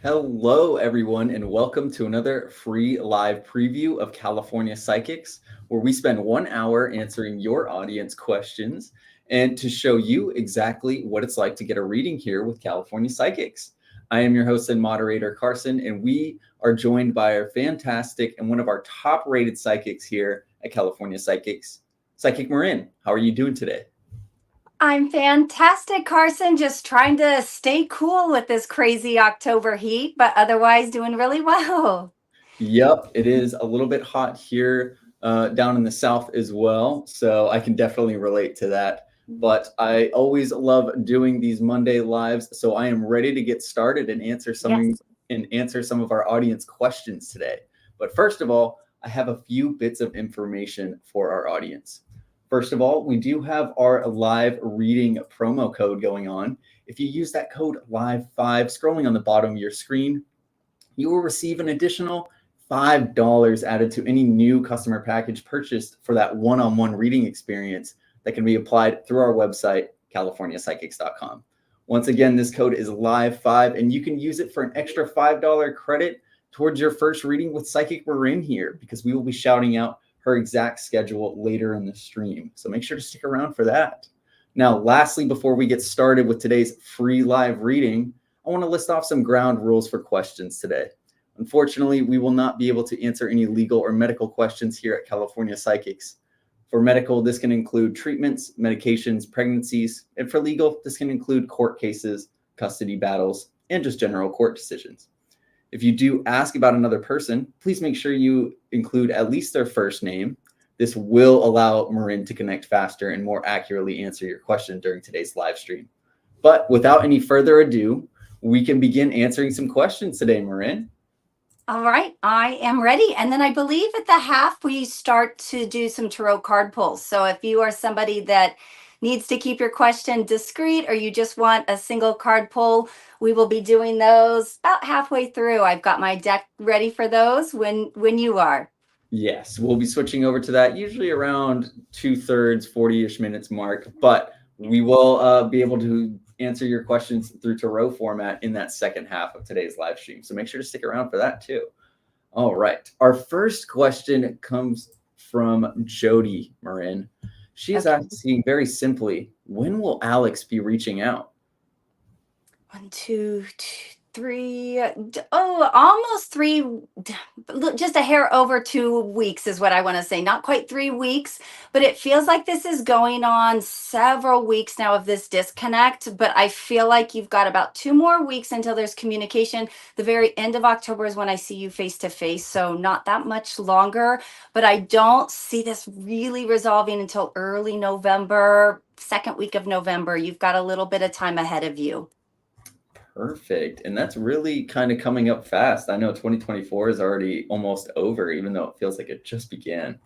Hello, everyone, and welcome to another free live preview of California Psychics, where we spend 1 hour answering your audience questions and to show you exactly what it's like to get a reading here with California Psychics. I am your host and moderator, Carson, and we are joined by our fantastic and one of our top rated psychics here at California Psychics, Psychic Marin. How are you doing today? I'm fantastic, Carson. Just trying to stay cool with this crazy October heat, but otherwise doing really well. Yep, it is a little bit hot here down in the south as well, so I can definitely relate to that. But I always love doing these Monday lives, so I am ready to get started and Yes. answer some of our audience questions today. But first of all, I have a few bits of information for our audience. First of all, we do have our live reading promo code going on. If you use that code LIVE5 scrolling on the bottom of your screen, you will receive an additional $5 added to any new customer package purchased for that one-on-one reading experience that can be applied through our website, californiapsychics.com. Once again, this code is LIVE5, and you can use it for an extra $5 credit towards your first reading with Psychic Marin here, because we will be shouting out her exact schedule later in the stream. So make sure to stick around for that. Now, lastly, before we get started with today's free live reading, I want to list off some ground rules for questions today. Unfortunately, we will not be able to answer any legal or medical questions here at California Psychics. For medical, this can include treatments, medications, pregnancies, and for legal, this can include court cases, custody battles, and just general court decisions. If you do ask about another person, please make sure you include at least their first name. This will allow Marin to connect faster and more accurately answer your question during today's live stream. But without any further ado, we can begin answering some questions today, Marin. All right, I am ready. And then I believe at the half, we start to do some tarot card pulls. So if you are somebody that needs to keep your question discreet or you just want a single card pull, we will be doing those about halfway through. I've got my deck ready for those when you are. Yes, we'll be switching over to that usually around 2/3, 40-ish minutes mark, but we will be able to answer your questions through Tarot format in that second half of today's live stream. So make sure to stick around for that too. All right. Our first question comes from Jody Marin. She is Okay. asking very simply, when will Alex be reaching out? One, two, three. Oh, almost three. Look, just a hair over 2 weeks is what I want to say. Not quite 3 weeks, but it feels like this is going on several weeks now of this disconnect. But I feel like you've got about 2 more weeks until there's communication. The very end of October is when I see you face to face. So not that much longer, but I don't see this really resolving until early November, second week of November. You've got a little bit of time ahead of you. Perfect. And that's really kind of coming up fast. I know 2024 is already almost over, even though it feels like it just began.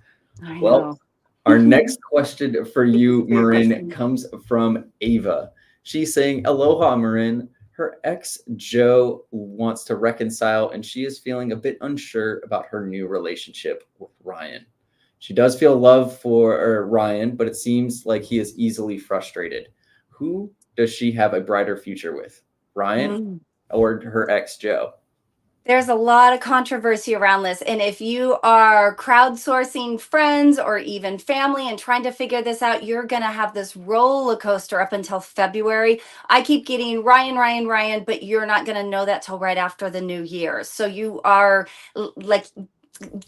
I Well, know. our next question for you, Your Marin, question. comes from Ava. She's saying, Aloha, Marin. Her ex, Joe, wants to reconcile, and she is feeling a bit unsure about her new relationship with Ryan. She does feel love for Ryan, but it seems like he is easily frustrated. Who does she have a brighter future with? Ryan Mm. or her ex, Joe? There's a lot of controversy around this. And if you are crowdsourcing friends or even family and trying to figure this out, you're going to have this roller coaster up until February. I keep getting Ryan, Ryan, Ryan, but you're not going to know that till right after the new year. So you are like,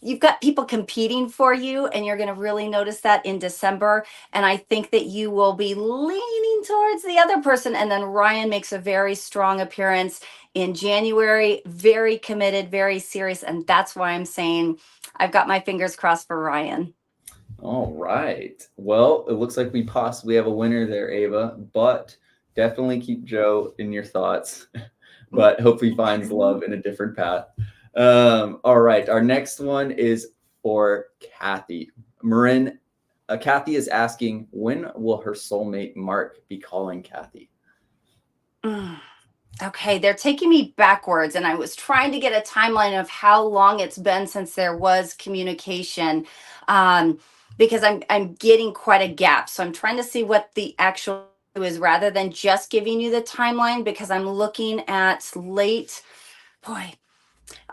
you've got people competing for you, and you're going to really notice that in December. And I think that you will be leaning towards the other person. And then Ryan makes a very strong appearance in January, very committed, very serious. And that's why I'm saying I've got my fingers crossed for Ryan. All right. Well, it looks like we possibly have a winner there, Ava, but definitely keep Joe in your thoughts, but hope he finds love in a different path. All right. Our next one is for Kathy. Marin, Kathy is asking, when will her soulmate Mark be calling Kathy? Mm. Okay, they're taking me backwards, and I was trying to get a timeline of how long it's been since there was communication, um, because I'm getting quite a gap. So I'm trying to see what the actual is rather than just giving you the timeline, because I'm looking at late Boy,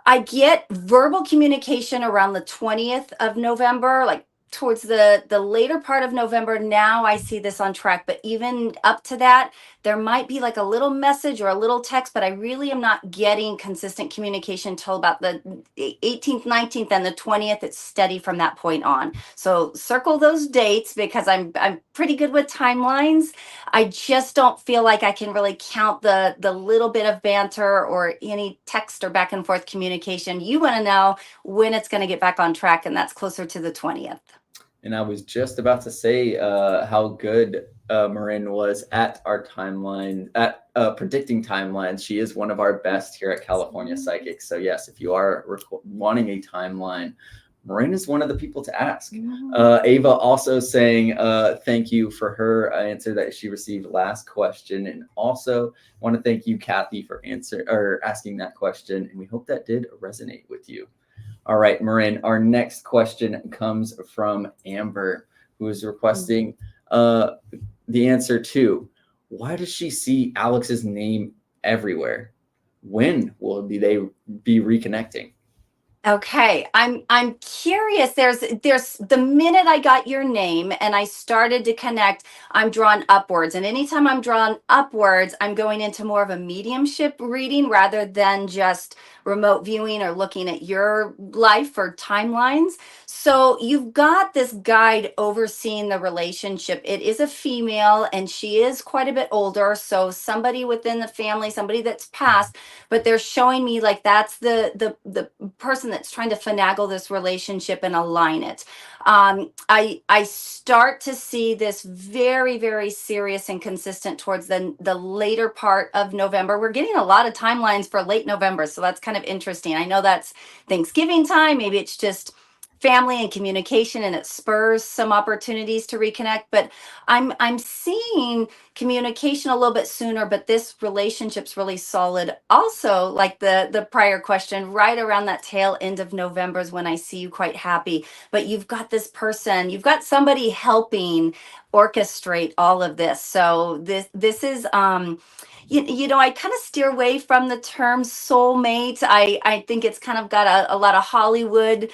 I get verbal communication around the 20th of November, like towards the later part of November. Now I see this on track, but even up to that, there might be like a little message or a little text, but I really am not getting consistent communication until about the 18th, 19th, and the 20th. It's steady from that point on. So circle those dates because I'm pretty good with timelines. I just don't feel like I can really count the little bit of banter or any text or back and forth communication. You want to know when it's going to get back on track, and that's closer to the 20th. And I was just about to say how good Marin was at our timeline, at predicting timelines. She is one of our best here at California Psychics. So yes, if you are wanting a timeline, Marin is one of the people to ask. Ava also saying thank you for her answer that she received last question, and also want to thank you, Kathy, for asking that question. And we hope that did resonate with you. All right, Marin, our next question comes from Amber, who is requesting the answer to why does she see Alex's name everywhere? When will they be reconnecting? Okay, I'm curious. There's the minute I got your name and I started to connect, I'm drawn upwards. And anytime I'm drawn upwards, I'm going into more of a mediumship reading rather than just remote viewing or looking at your life or timelines. So you've got this guide overseeing the relationship. It is a female and she is quite a bit older. So somebody within the family, somebody that's passed, but they're showing me like that's the person that's trying to finagle this relationship and align it. I start to see this very, very serious and consistent towards the later part of November. We're getting a lot of timelines for late November, so that's kind of interesting. I know that's Thanksgiving time. Maybe it's just family and communication and it spurs some opportunities to reconnect, but I'm seeing communication a little bit sooner, but this relationship's really solid. Also, like the prior question, right around that tail end of November is when I see you quite happy. But you've got this person, you've got somebody helping orchestrate all of this. So this is you know, I kind of steer away from the term soulmate. I think it's kind of got a lot of Hollywood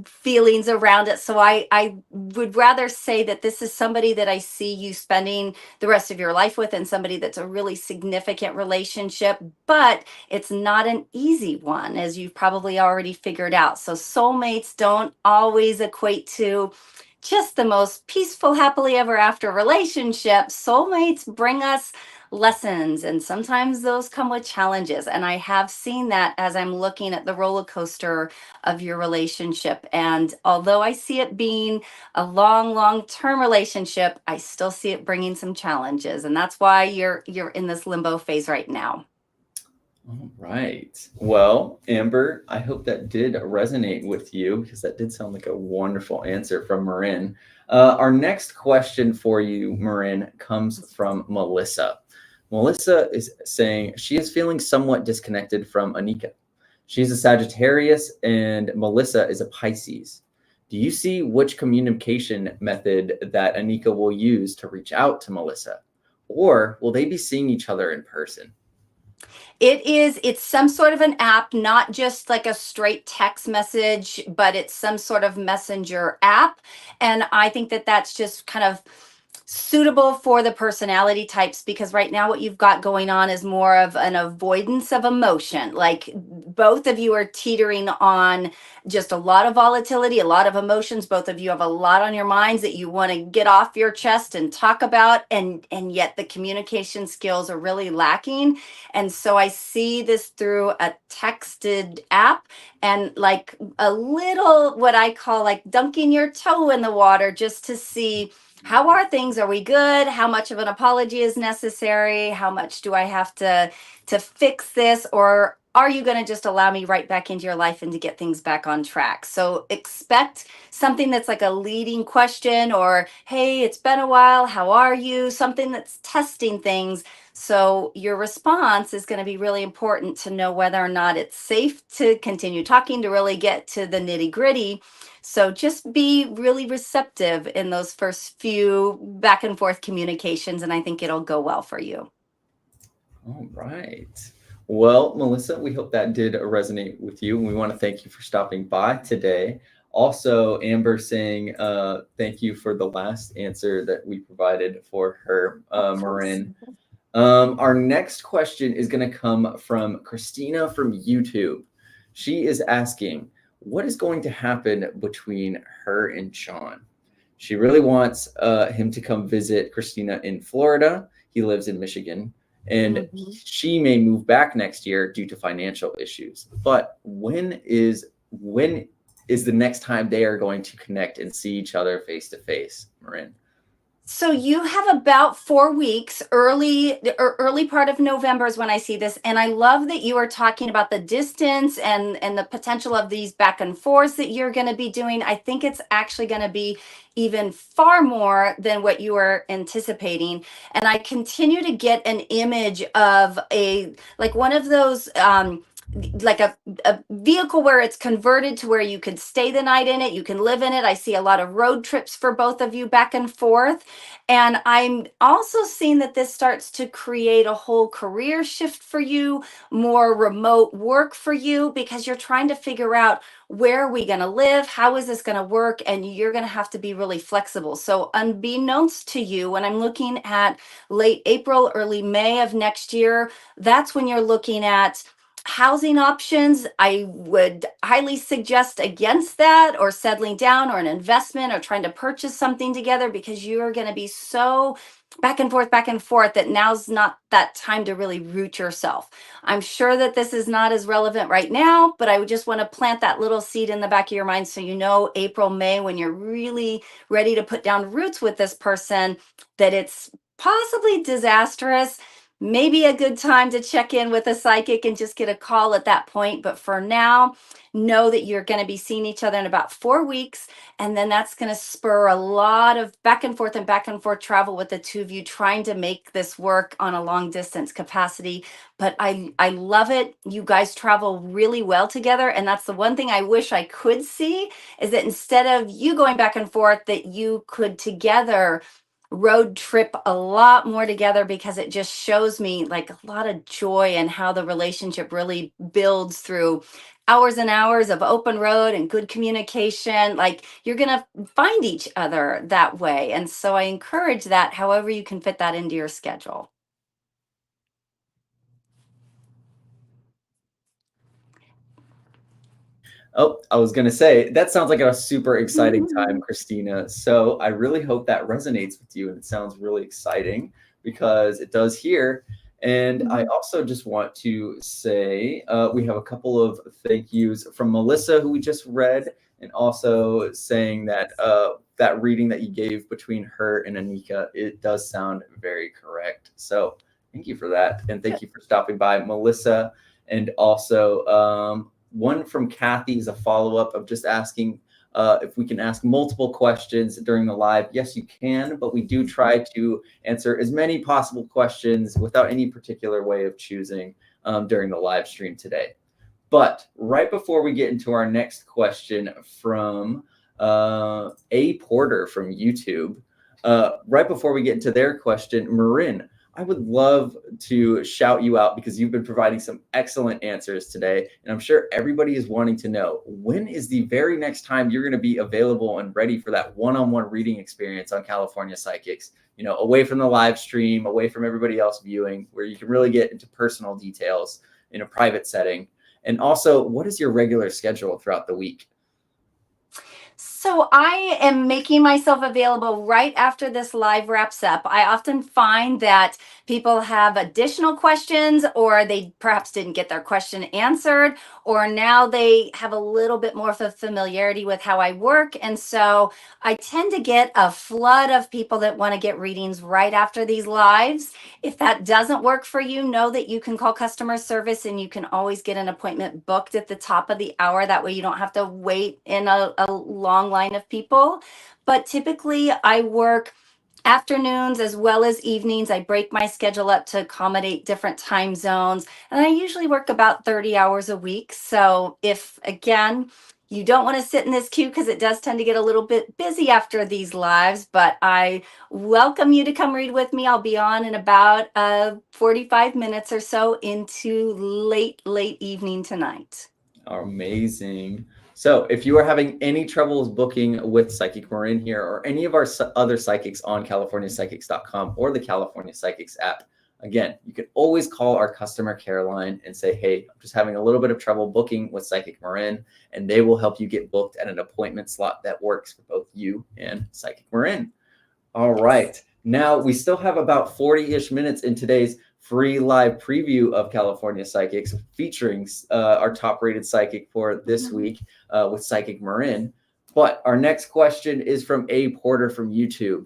feelings around it. So I would rather say that this is somebody that I see you spending the rest of your life with, and somebody that's a really significant relationship, but it's not an easy one, as you've probably already figured out. So soulmates don't always equate to just the most peaceful, happily ever after relationship. Soulmates bring us lessons, and sometimes those come with challenges. And I have seen that as I'm looking at the roller coaster of your relationship. And although I see it being a long-term relationship, I still see it bringing some challenges. And that's why you're in this limbo phase right now. All right. Well, Amber, I hope that did resonate with you because that did sound like a wonderful answer from Marin. Our next question for you, Marin, comes from Melissa. Melissa is saying she is feeling somewhat disconnected from Anika. She's a Sagittarius and Melissa is a Pisces. Do you see which communication method that Anika will use to reach out to Melissa? Or will they be seeing each other in person? It's some sort of an app, not just like a straight text message, but it's some sort of messenger app. And I think that that's just kind of suitable for the personality types, because right now what you've got going on is more of an avoidance of emotion. Like both of you are teetering on just a lot of volatility, a lot of emotions. Both of you have a lot on your minds that you want to get off your chest and talk about, and yet the communication skills are really lacking. And so I see this through a texted app and like a little what I call like dunking your toe in the water just to see how are things? Are we good? How much of an apology is necessary? How much do I have to fix this? Or are you going to just allow me right back into your life and to get things back on track? So expect something that's like a leading question, or, hey, it's been a while. How are you? Something that's testing things. So your response is going to be really important to know whether or not it's safe to continue talking, to really get to the nitty gritty. So just be really receptive in those first few back and forth communications, and I think it'll go well for you. All right. Well, Melissa, we hope that did resonate with you. And we want to thank you for stopping by today. Also, Amber saying thank you for the last answer that we provided for her, Of course. Marin. Our next question is going to come from Christina from YouTube. She is asking, what is going to happen between her and Sean? She really wants him to come visit Christina in Florida. He lives in Michigan, and Mhm. she may move back next year due to financial issues. But when is the next time they are going to connect and see each other face to face, Marin? So you have about 4 weeks. Early part of November is when I see this, and I love that you are talking about the distance and the potential of these back and forths that you're going to be doing. I think it's actually going to be even far more than what you are anticipating. And I continue to get an image of a like one of those like a vehicle where it's converted to where you could stay the night in it, you can live in it. I see a lot of road trips for both of you back and forth. And I'm also seeing that this starts to create a whole career shift for you, more remote work for you, because you're trying to figure out where are we going to live? How is this going to work? And you're going to have to be really flexible. So, unbeknownst to you, when I'm looking at late April, early May of next year, that's when you're looking at housing options. I would highly suggest against that, or settling down, or an investment, or trying to purchase something together, because you're going to be so back and forth that now's not that time to really root yourself. I'm sure that this is not as relevant right now, but I would just want to plant that little seed in the back of your mind so you know April, May, when you're really ready to put down roots with this person, that it's possibly disastrous. Maybe a good time to check in with a psychic and just get a call at that point. But for now, know that you're going to be seeing each other in about 4 weeks. And then that's going to spur a lot of back and forth travel with the two of you trying to make this work on a long distance capacity. But I love it. You guys travel really well together. And that's the one thing I wish I could see, is that instead of you going back and forth, that you could together road trip a lot more together, because it just shows me like a lot of joy and how the relationship really builds through hours and hours of open road and good communication. Like, you're going to find each other that way. And so I encourage that however you can fit that into your schedule. Oh, I was going to say, that sounds like a super exciting time, Mhm. Christina. So I really hope that resonates with you and it sounds really exciting, because it does here. And I Mhm. also just want to say we have a couple of thank yous from Melissa, who we just read, and also saying that that reading that you gave between her and Anika, it does sound very correct. So thank you for that. And thank you for stopping by, Melissa. And also, one from Kathy is a follow up of just asking if we can ask multiple questions during the live. Yes, you can, but we do try to answer as many possible questions without any particular way of choosing during the live stream today. But right before we get into our next question from A Porter from YouTube, right before we get into their question, Marin, I would love to shout you out because you've been providing some excellent answers today. And I'm sure everybody is wanting to know, when is the very next time you're going to be available and ready for that one-on-one reading experience on California Psychics? You know, away from the live stream, away from everybody else viewing, where you can really get into personal details in a private setting. And also, what is your regular schedule throughout the week? So I am making myself available right after this live wraps up. I often find that people have additional questions, or they perhaps didn't get their question answered, or now they have a little bit more of a familiarity with how I work. And so I tend to get a flood of people that want to get readings right after these lives. If that doesn't work for you, know that you can call customer service and you can always get an appointment booked at the top of the hour. That way you don't have to wait in a long line of people. But typically I work afternoons as well as evenings. I break my schedule up to accommodate different time zones, and I usually work about 30 hours a week. So if again You don't want to sit in this queue because it does tend to get a little bit busy after these lives, but I welcome you to come read with me. I'll be on in about 45 minutes or so into late evening tonight. Amazing. So if you are having any troubles booking with Psychic Marin here or any of our other psychics on CaliforniaPsychics.com or the California Psychics app, again, you can always call our customer care line and say, hey, I'm just having a little bit of trouble booking with Psychic Marin, and they will help you get booked at an appointment slot that works for both you and Psychic Marin. All right. Now we still have about 40-ish minutes in today's free live preview of California Psychics featuring our top rated psychic for this week with Psychic Marin. But our next question is from A. Porter from YouTube,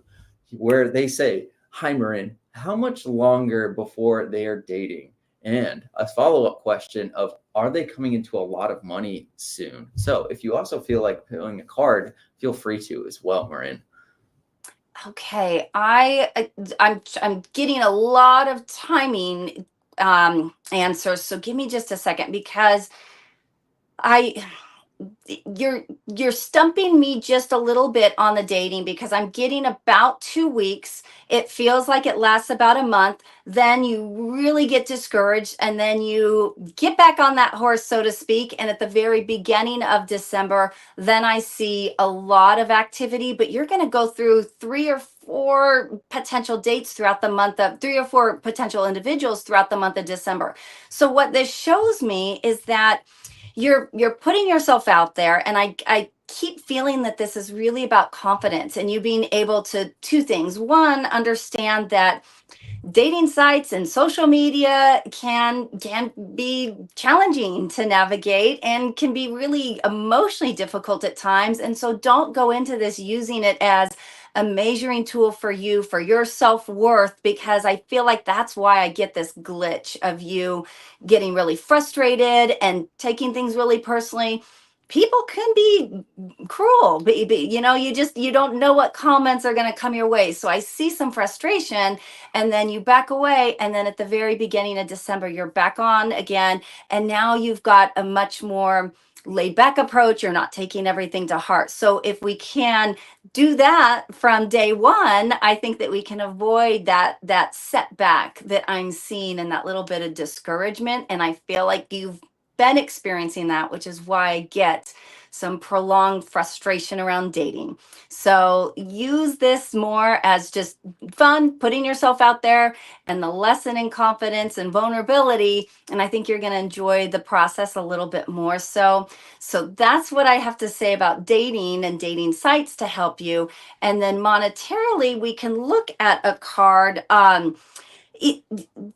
where they say, hi, Marin, how much longer before they are dating? And a follow-up question of, are they coming into a lot of money soon? So if you also feel like pulling a card, feel free to as well, Marin. Okay, I'm getting a lot of timing answers, so give me just a second because you're stumping me just a little bit on the dating because I'm getting about 2 weeks. It feels like it lasts about a month. Then you really get discouraged and then you get back on that horse, so to speak. And at the very beginning of December, then I see a lot of activity, but you're going to go through 3 or 4 potential dates throughout the month of 3 or 4 potential individuals throughout the month of December. So what this shows me is that you're putting yourself out there, and I keep feeling that this is really about confidence and you being able to 2 things. One, understand that dating sites and social media can be challenging to navigate and can be really emotionally difficult at times, and so don't go into this using it as a measuring tool for you for your self-worth, because I feel like that's why I get this glitch of you getting really frustrated and taking things really personally. People can be cruel, but you don't know what comments are going to come your way. So I see some frustration, and then you back away, and then at the very beginning of December you're back on again, and now you've got a much more laid back approach. You're not taking everything to heart. So if we can do that from day one, I think that we can avoid that setback that I'm seeing and that little bit of discouragement. And I feel like you've been experiencing that, which is why I get some prolonged frustration around dating. So use this more as just fun, putting yourself out there, and the lesson in confidence and vulnerability. And I think you're going to enjoy the process a little bit more. So that's what I have to say about dating and dating sites to help you. And then monetarily, we can look at a card. It,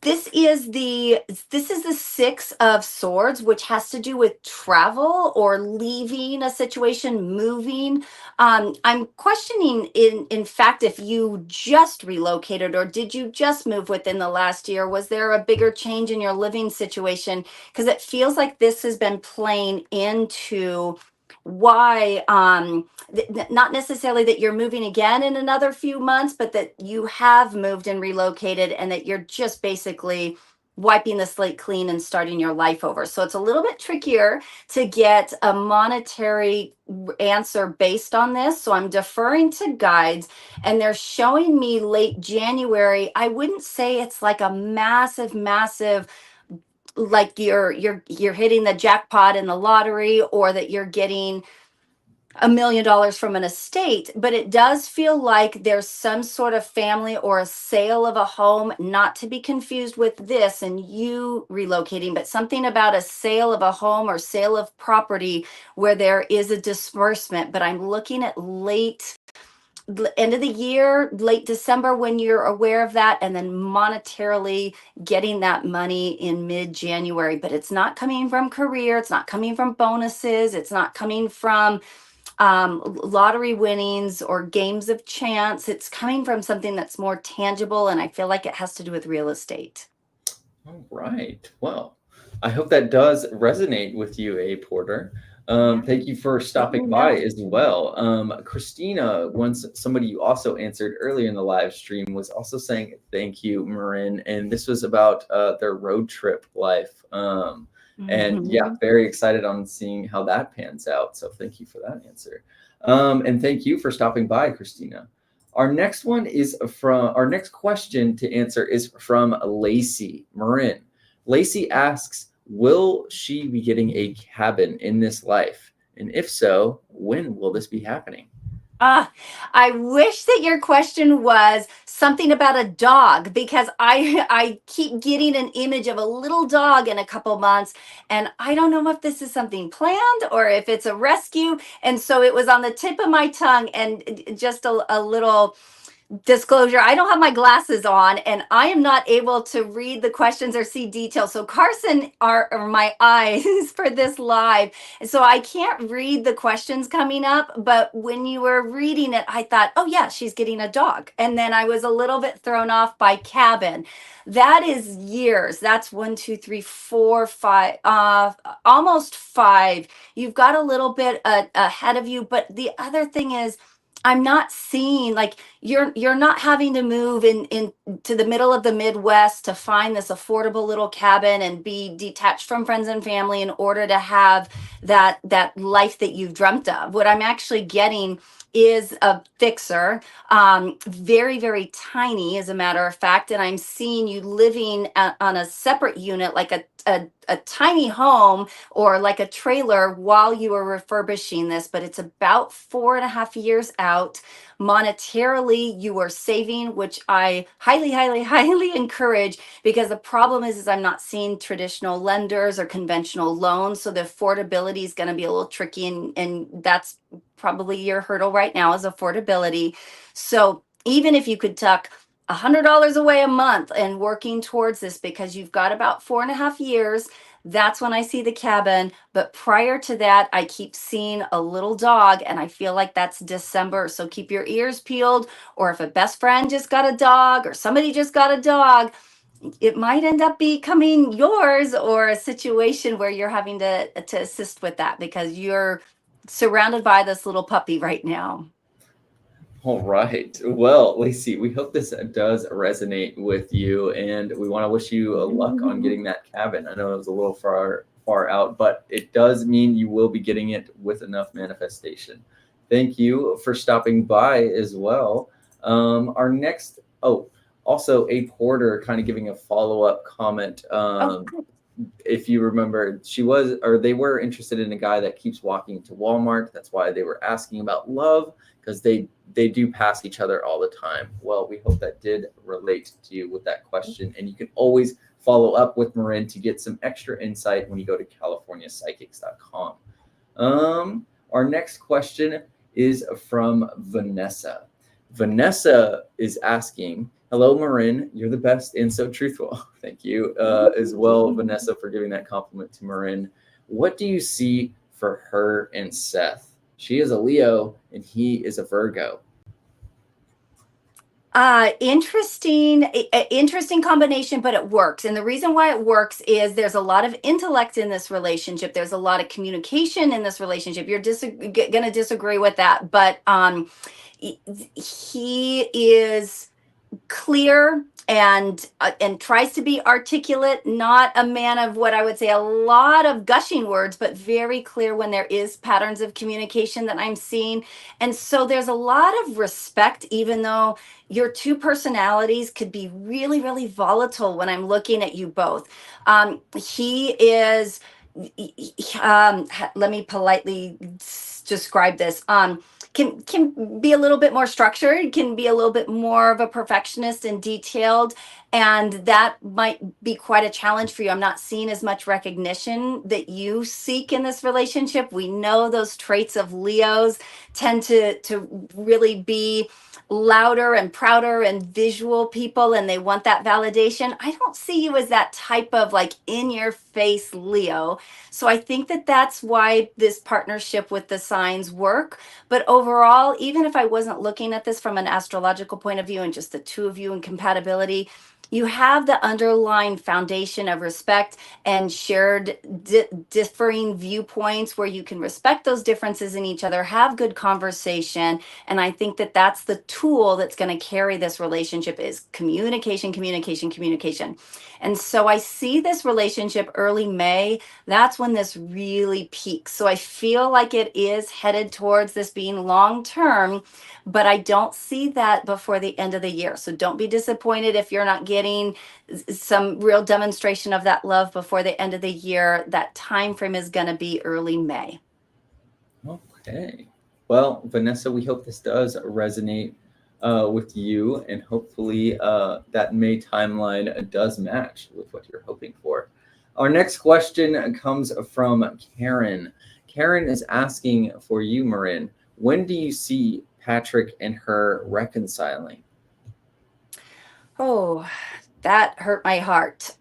this is the 6 of Swords, which has to do with travel or leaving a situation, moving. I'm questioning, in fact, if you just relocated or did you just move within the last year? Was there a bigger change in your living situation? Because it feels like this has been playing into why not necessarily that you're moving again in another few months, but that you have moved and relocated and that you're just basically wiping the slate clean and starting your life over. So it's a little bit trickier to get a monetary answer based on this. So I'm deferring to guides, and they're showing me late January. I wouldn't say it's like a massive like you're hitting the jackpot in the lottery, or that you're getting $1 million from an estate, but it does feel like there's some sort of family or a sale of a home, not to be confused with this and you relocating, but something about a sale of a home or sale of property where there is a disbursement. But I'm looking at end of the year, late December, when you're aware of that, and then monetarily getting that money in mid-January. But it's not coming from career, it's not coming from bonuses, it's not coming from lottery winnings or games of chance. It's coming from something that's more tangible, and I feel like it has to do with real estate. All right. Well, I hope that does resonate with you, A. Porter. Thank you for stopping by as well. Christina, once somebody you also answered earlier in the live stream, was also saying thank you, Marin, and this was about their road trip life. And yeah, Mhm. very excited on seeing how that pans out. So thank you for that answer. And thank you for stopping by, Christina. Our next question to answer is from Lacey Marin. Lacey asks, will she be getting a cabin in this life? And if so, when will this be happening? Ah, I wish that your question was something about a dog because I keep getting an image of a little dog in a couple months, and I don't know if this is something planned or if it's a rescue. And so it was on the tip of my tongue, and just a little disclosure, I don't have my glasses on and I am not able to read the questions or see details. So Carson are my eyes for this live. And so I can't read the questions coming up. But when you were reading it, I thought, oh, yeah, she's getting a dog. And then I was a little bit thrown off by cabin. That is years. That's 1, 2, 3, 4, 5, almost 5. You've got a little bit ahead of you. But the other thing is, I'm not seeing like you're not having to move in to the middle of the Midwest to find this affordable little cabin and be detached from friends and family in order to have that life that you've dreamt of. What I'm actually getting is a fixer, very, very tiny, as a matter of fact. And I'm seeing you living on a separate unit, like a tiny home or like a trailer while you are refurbishing this, but it's about 4.5 years out. Monetarily, you are saving, which I highly, highly, highly encourage, because the problem is I'm not seeing traditional lenders or conventional loans. So the affordability is going to be a little tricky, and that's probably your hurdle right now is affordability. So even if you could tuck $100 away a month and working towards this, because you've got about 4.5 years, that's when I see the cabin. But prior to that, I keep seeing a little dog, and I feel like that's December. So keep your ears peeled. Or if a best friend just got a dog or somebody just got a dog, it might end up becoming yours, or a situation where you're having to assist with that because you're surrounded by this little puppy right now. All right. Well, Lacey, we hope this does resonate with you, and we want to wish you luck on getting that cabin. I know it was a little far out, but it does mean you will be getting it with enough manifestation. Thank you for stopping by as well. Our next, also a porter kind of giving a follow-up comment. Oh, If you remember, they were interested in a guy that keeps walking to Walmart. That's why they were asking about love, because they do pass each other all the time. Well, we hope that did relate to you with that question, and you can always follow up with Marin to get some extra insight when you go to californiapsychics.com. Our next question is from Vanessa. Vanessa is asking, hello, Marin. You're the best and so truthful. Thank you as well, Vanessa, for giving that compliment to Marin. What do you see for her and Seth? She is a Leo and he is a Virgo. Interesting combination, but it works. And the reason why it works is there's a lot of intellect in this relationship. There's a lot of communication in this relationship. You're going to disagree with that, but he is clear and tries to be articulate, not a man of what I would say a lot of gushing words, but very clear when there is patterns of communication that I'm seeing. And so there's a lot of respect, even though your two personalities could be really, really volatile when I'm looking at you both. He is, let me politely describe this. Can be a little bit more structured, can be a little bit more of a perfectionist and detailed, and that might be quite a challenge for you. I'm not seeing as much recognition that you seek in this relationship. We know those traits of Leos tend to really be louder and prouder and visual people, and they want that validation. I don't see you as that type of like in your face Leo. So I think that that's why this partnership with the signs work. But overall, even if I wasn't looking at this from an astrological point of view and just the two of you in compatibility, you have the underlying foundation of respect and shared differing viewpoints where you can respect those differences in each other, have good conversation. And I think that that's the tool that's going to carry this relationship is communication, communication, communication. And so I see this relationship early May. That's when this really peaks. So I feel like it is headed towards this being long term, but I don't see that before the end of the year. So don't be disappointed if you're not getting some real demonstration of that love before the end of the year. That time frame is going to be early May. Okay. Well, Vanessa, we hope this does resonate with you, and hopefully that May timeline does match with what you're hoping for. Our next question comes from Karen. Karen is asking for you, Marin. When do you see Patrick and her reconciling? Oh, that hurt my heart.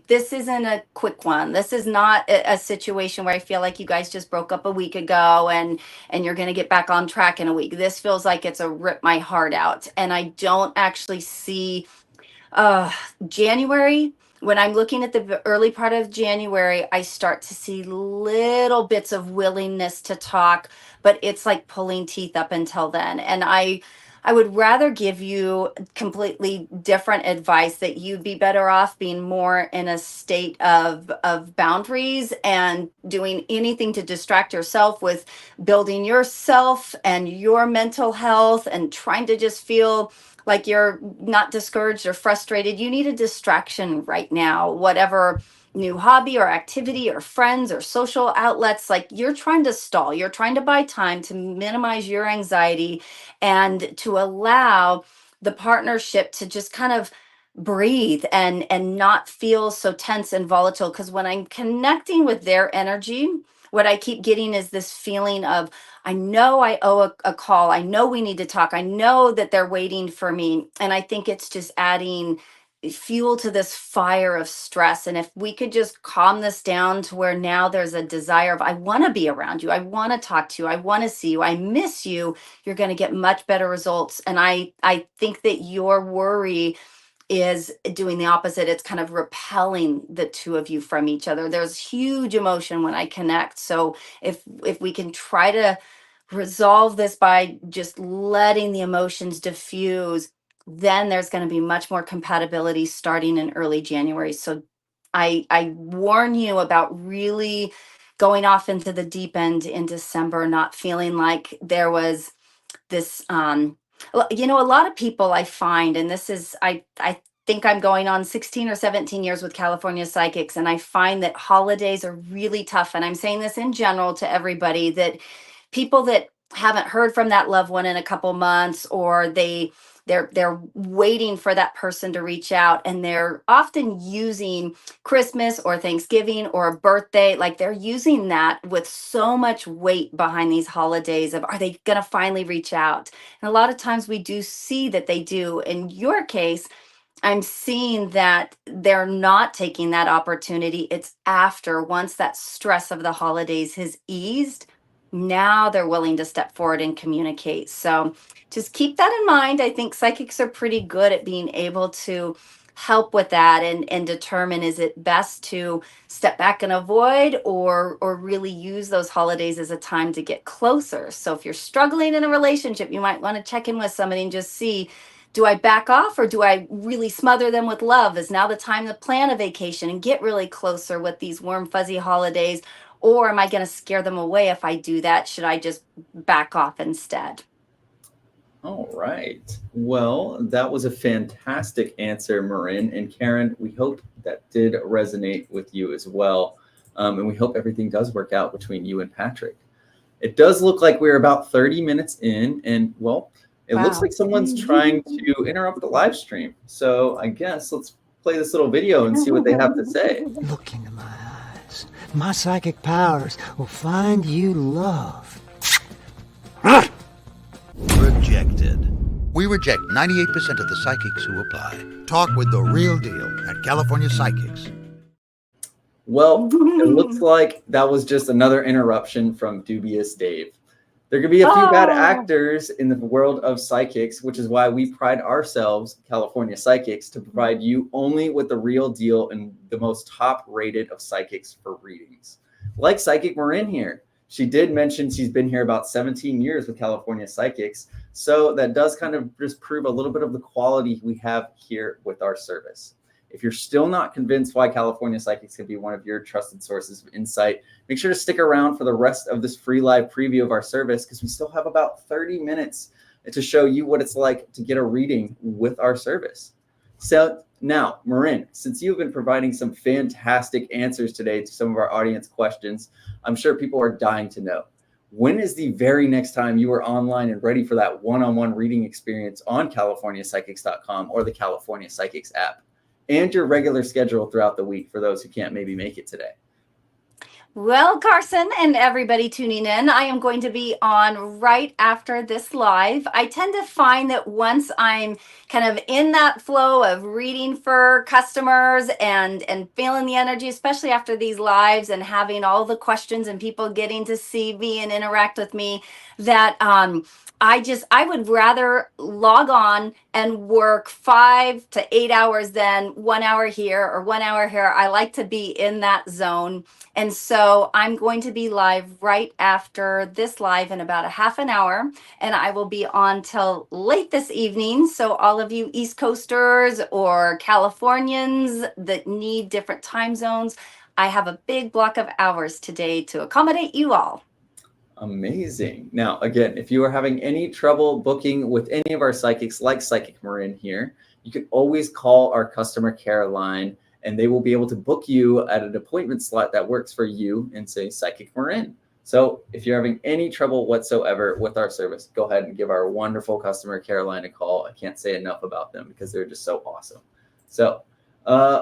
This isn't a quick one. This is not a situation where I feel like you guys just broke up a week ago and you're going to get back on track in a week. This feels like it's a rip my heart out. And I don't actually see uh January. When I'm looking at the early part of January, I start to see little bits of willingness to talk, but it's like pulling teeth up until then. And I would rather give you completely different advice, that you'd be better off being more in a state of boundaries and doing anything to distract yourself with building yourself and your mental health and trying to just feel like you're not discouraged or frustrated. You need a distraction right now, whatever new hobby or activity or friends or social outlets. Like, you're trying to stall, you're trying to buy time to minimize your anxiety and to allow the partnership to just kind of breathe and not feel so tense and volatile. Because when I'm connecting with their energy, what I keep getting is this feeling of, I know I owe a call. I know we need to talk. I know that they're waiting for me. And I think it's just adding fuel to this fire of stress. And if we could just calm this down to where now there's a desire of, I want to be around you. I want to talk to you. I want to see you. I miss you. You're going to get much better results. And I think that your worry is doing the opposite. It's kind of repelling the two of you from each other. There's huge emotion when I connect. So if we can try to resolve this by just letting the emotions diffuse, then there's going to be much more compatibility starting in early January. So I warn you about really going off into the deep end in December, not feeling like there was this you know, a lot of people I find, and this is, I think I'm going on 16 or 17 years with California Psychics, and I find that holidays are really tough. And I'm saying this in general to everybody, that people that haven't heard from that loved one in a couple months, or they're waiting for that person to reach out, and they're often using Christmas or Thanksgiving or a birthday, like they're using that with so much weight behind these holidays of, are they going to finally reach out? And a lot of times we do see that they do. In your case, I'm seeing that they're not taking that opportunity. It's after, once that stress of the holidays has eased, now they're willing to step forward and communicate. So just keep that in mind. I think psychics are pretty good at being able to help with that and determine, is it best to step back and avoid, or really use those holidays as a time to get closer. So if you're struggling in a relationship, you might want to check in with somebody and just see, do I back off, or do I really smother them with love? Is now the time to plan a vacation and get really closer with these warm, fuzzy holidays? Or am I going to scare them away if I do that? Should I just back off instead? All right. Well, that was a fantastic answer, Marin. And Karen, we hope that did resonate with you as well. And we hope everything does work out between you and Patrick. It does look like we're about 30 minutes in, and well, it looks like someone's trying to interrupt the live stream. So I guess let's play this little video and see what they have to say. Look into my eyes. My psychic powers will find you love. Rejected. We reject 98% of the psychics who apply. Talk with the real deal at California Psychics. Well, it looks like that was just another interruption from Dubious Dave. There could be a few bad Oh. actors in the world of psychics, which is why we pride ourselves, California Psychics, to provide you only with the real deal and the most top rated of psychics for readings. Like Psychic Marin here. She did mention she's been here about 17 years with California Psychics. So that does kind of just prove a little bit of the quality we have here with our service. If you're still not convinced why California Psychics can be one of your trusted sources of insight, make sure to stick around for the rest of this free live preview of our service, because we still have about 30 minutes to show you what it's like to get a reading with our service. So now, Marin, since you've been providing some fantastic answers today to some of our audience questions, I'm sure people are dying to know, when is the very next time you are online and ready for that one-on-one reading experience on CaliforniaPsychics.com or the California Psychics app, and your regular schedule throughout the week for those who can't maybe make it today? Well, Carson and everybody tuning in, I am going to be on right after this live. I tend to find that once I'm kind of in that flow of reading for customers and feeling the energy, especially after these lives and having all the questions and people getting to see me and interact with me, that I would rather log on and work 5 to 8 hours than 1 hour here or 1 hour here. I like to be in that zone. And so I'm going to be live right after this live in about a half an hour, and I will be on till late this evening. So all of you East Coasters or Californians that need different time zones, I have a big block of hours today to accommodate you all. Amazing. Now, again, if you are having any trouble booking with any of our psychics like Psychic Marin here, you can always call our customer care line, and they will be able to book you at an appointment slot that works for you and say Psychic Marin. So if you're having any trouble whatsoever with our service, go ahead and give our wonderful customer care line a call. I can't say enough about them because they're just so awesome. So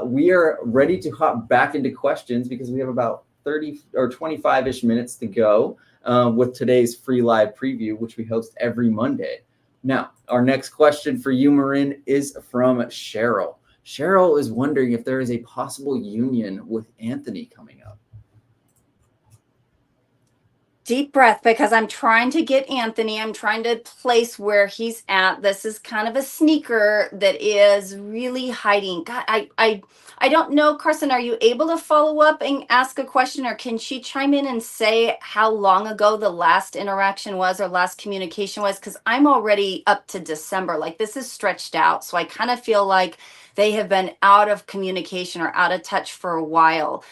we are ready to hop back into questions because we have about 30 or 25-ish minutes to go with today's free live preview, which we host every Monday. Now, our next question for you, Marin, is from Cheryl. Cheryl is wondering if there is a possible union with Anthony coming up. Deep breath, because I'm trying to get Anthony. I'm trying to place where he's at. This is kind of a sneaker that is really hiding. God, I don't know, Carson, are you able to follow up and ask a question, or can she chime in and say how long ago the last interaction was or last communication was? Because I'm already up to December. Like, this is stretched out. So I kind of feel like they have been out of communication or out of touch for a while.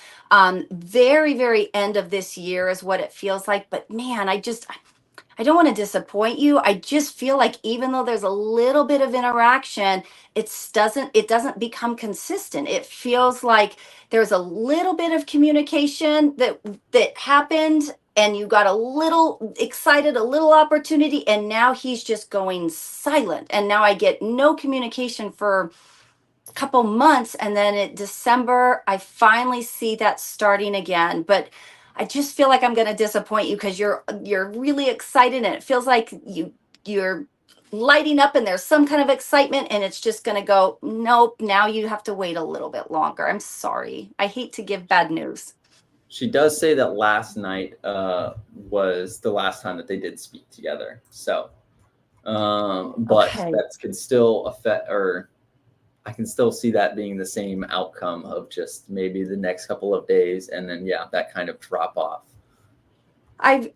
Very, very end of this year is what it feels like. But man, I don't want to disappoint you. I just feel like even though there's a little bit of interaction, it doesn't become consistent. It feels like there's a little bit of communication that happened, and you got a little excited, a little opportunity, and now he's just going silent. And now I get no communication for couple months, and then in December I finally see that starting again. But I just feel like I'm going to disappoint you because you're really excited, and it feels like you're lighting up and there's some kind of excitement, and it's just going to go, nope, now you have to wait a little bit longer. I'm sorry. I hate to give bad news. She does say that last night was the last time that they did speak together. So, but Okay. that could still affect, or I can still see that being the same outcome of just maybe the next couple of days, and then that kind of drop off. I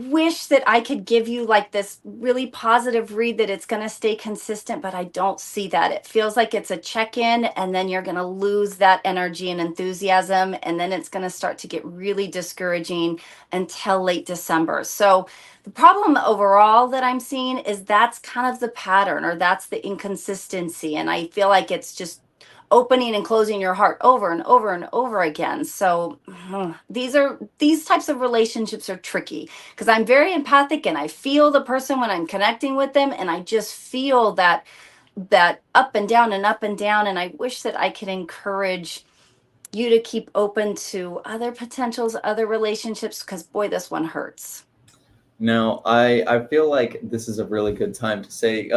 wish that I could give you like this really positive read that it's going to stay consistent, but I don't see that. It feels like it's a check-in, and then you're going to lose that energy and enthusiasm, and then it's going to start to get really discouraging until late December. So the problem overall that I'm seeing is that's kind of the pattern, or that's the inconsistency, and I feel like it's just opening and closing your heart over and over and over again. So these types of relationships are tricky because I'm very empathic and I feel the person when I'm connecting with them, and I just feel that up and down and up and down. And I wish that I could encourage you to keep open to other potentials, other relationships, because boy, this one hurts. Now, I feel like this is a really good time to say,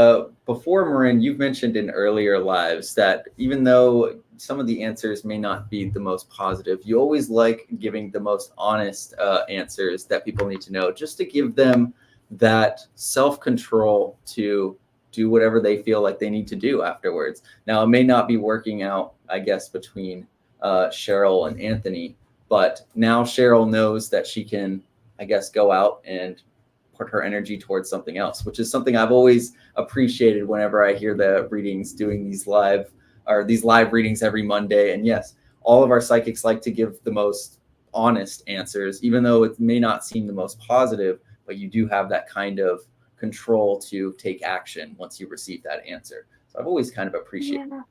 before Marin, you've mentioned in earlier lives that even though some of the answers may not be the most positive, you always like giving the most honest answers that people need to know, just to give them that self-control to do whatever they feel like they need to do afterwards. Now, it may not be working out, I guess, between Cheryl and Anthony, but now Cheryl knows that she can, I guess, go out and put her energy towards something else, which is something I've always appreciated whenever I hear the readings doing these live readings every Monday. And yes, all of our psychics like to give the most honest answers, even though it may not seem the most positive, but you do have that kind of control to take action once you receive that answer. So I've always kind of appreciated. Yeah.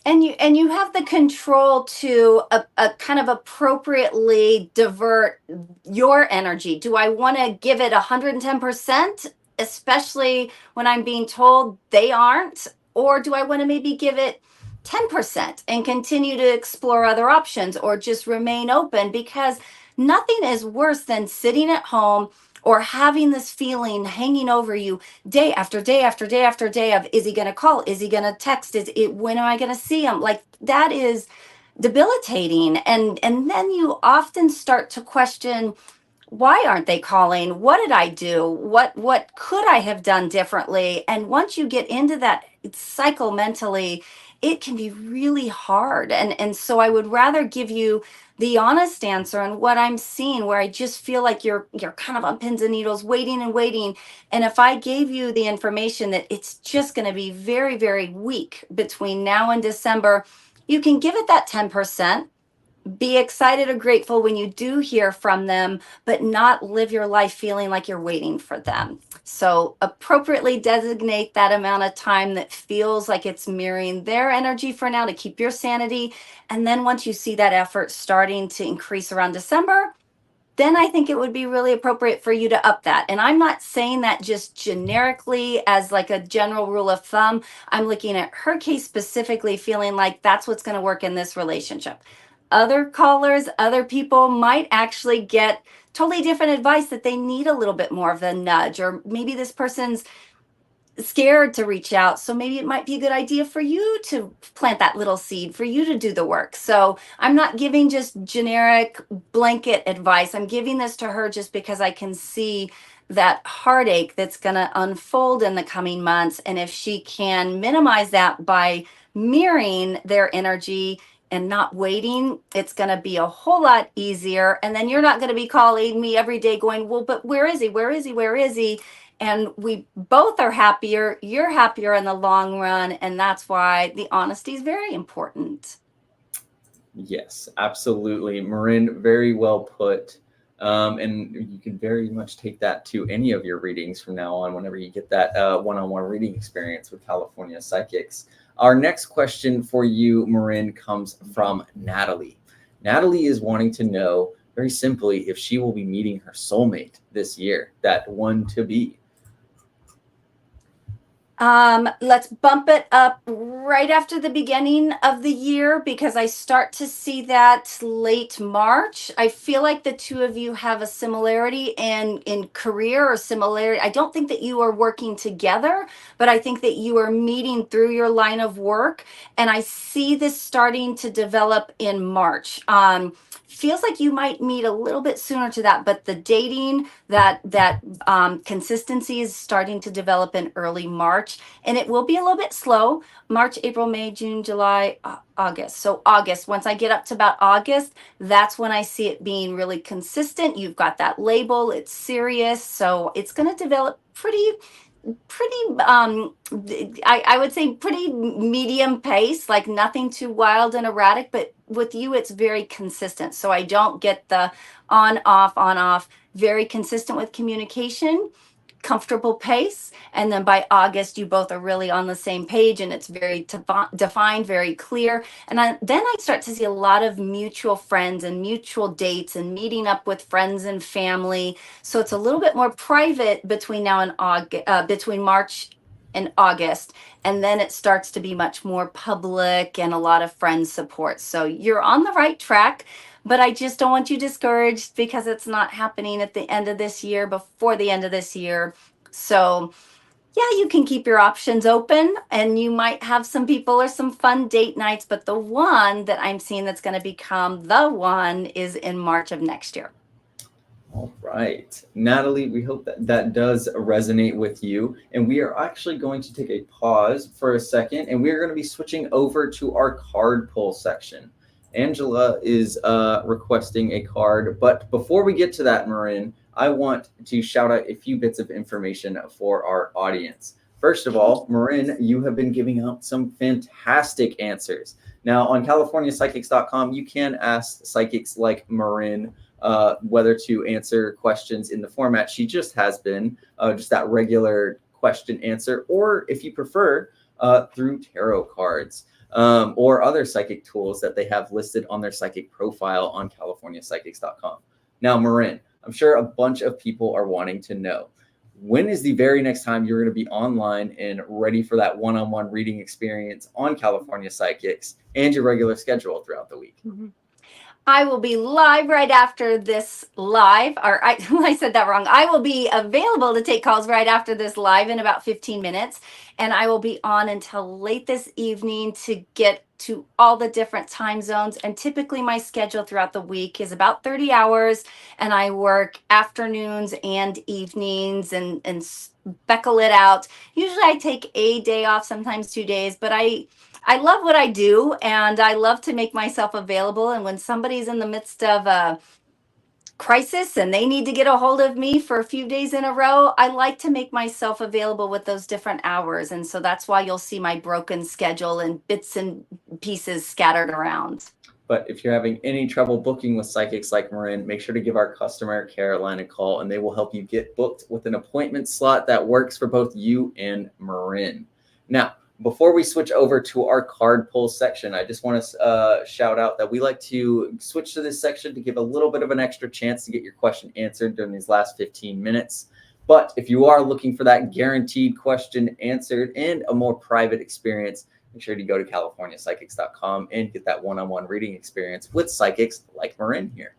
And you have the control to a kind of appropriately divert your energy. Do I want to give it 110%, especially when I'm being told they aren't? Or do I want to maybe give it 10% and continue to explore other options, or just remain open? Because nothing is worse than sitting at home or having this feeling hanging over you day after day after day after day of, is he going to call, is he going to text, is it, when am I going to see him? Like, that is debilitating. And then you often start to question, why aren't they calling? What did I do? What could I have done differently? And once you get into that cycle mentally, it can be really hard. And so I would rather give you the honest answer and what I'm seeing, where I just feel like you're kind of on pins and needles, waiting and waiting. And if I gave you the information that it's just going to be very, very weak between now and December, you can give it that 10%. Be excited or grateful when you do hear from them, but not live your life feeling like you're waiting for them. So appropriately designate that amount of time that feels like it's mirroring their energy for now to keep your sanity. And then once you see that effort starting to increase around December, then I think it would be really appropriate for you to up that. And I'm not saying that just generically as like a general rule of thumb. I'm looking at her case specifically, feeling like that's what's going to work in this relationship. Other callers, other people might actually get totally different advice, that they need a little bit more of a nudge, or maybe this person's scared to reach out. So maybe it might be a good idea for you to plant that little seed, for you to do the work. So I'm not giving just generic blanket advice. I'm giving this to her just because I can see that heartache that's going to unfold in the coming months. And if she can minimize that by mirroring their energy and not waiting, it's going to be a whole lot easier. And then you're not going to be calling me every day going, well, but where is he? Where is he? Where is he? And we both are happier. You're happier in the long run. And that's why the honesty is very important. Yes, absolutely. Marin, very well put. And you can very much take that to any of your readings from now on, whenever you get that one-on-one reading experience with California Psychics. Our next question for you, Marin, comes from Natalie. Natalie is wanting to know, very simply, if she will be meeting her soulmate this year, that one to be. Let's bump it up right after the beginning of the year, because I start to see that late March. I feel like the two of you have a similarity in career, or similarity. I don't think that you are working together, but I think that you are meeting through your line of work. And I see this starting to develop in March. Feels like you might meet a little bit sooner to that, but the dating, that consistency is starting to develop in early March, and it will be a little bit slow. March, April, May, June, July, August. So August, once I get up to about August, that's when I see it being really consistent. You've got that label, it's serious, so it's going to develop pretty I would say pretty medium pace, like nothing too wild and erratic, but with you it's very consistent. So I don't get the on off, very consistent with communication, comfortable pace. And then by August, you both are really on the same page, and it's very defined, very clear. And then I start to see a lot of mutual friends and mutual dates and meeting up with friends and family. So it's a little bit more private between now and August, between March and August. And then it starts to be much more public and a lot of friend support. So you're on the right track. but I just don't want you discouraged because it's not happening at the end of this year, before the end of this year. So yeah, you can keep your options open and you might have some people or some fun date nights, but the one that I'm seeing that's going to become the one is in March of next year. All right. Natalie, we hope that that does resonate with you. And we are actually going to take a pause for a second, and we are going to be switching over to our card pull section. Angela is requesting a card. But before we get to that, Marin, I want to shout out a few bits of information for our audience. First of all, Marin, you have been giving out some fantastic answers. Now, on CaliforniaPsychics.com, you can ask psychics like Marin whether to answer questions in the format she just has been, just that regular question answer, or if you prefer, through tarot cards or other psychic tools that they have listed on their psychic profile on CaliforniaPsychics.com. Now, Marin, I'm sure a bunch of people are wanting to know, when is the very next time you're going to be online and ready for that one-on-one reading experience on California Psychics and your regular schedule throughout the week? Mm-hmm. I will be live right after this live, or I said that wrong. I will be available to take calls right after this live in about 15 minutes. And I will be on until late this evening to get to all the different time zones. And typically my schedule throughout the week is about 30 hours. And I work afternoons and evenings and speckle it out. Usually I take a day off, sometimes 2 days, but I love what I do and I love to make myself available. And when somebody's in the midst of a crisis and they need to get a hold of me for a few days in a row, I like to make myself available with those different hours. And so that's why you'll see my broken schedule and bits and pieces scattered around. But if you're having any trouble booking with psychics like Marin, make sure to give our customer care line a call and they will help you get booked with an appointment slot that works for both you and Marin. Now, before we switch over to our card pull section, I just want to shout out that we like to switch to this section to give a little bit of an extra chance to get your question answered during these last 15 minutes. But if you are looking for that guaranteed question answered and a more private experience, make sure to go to CaliforniaPsychics.com and get that one-on-one reading experience with psychics like Marin here.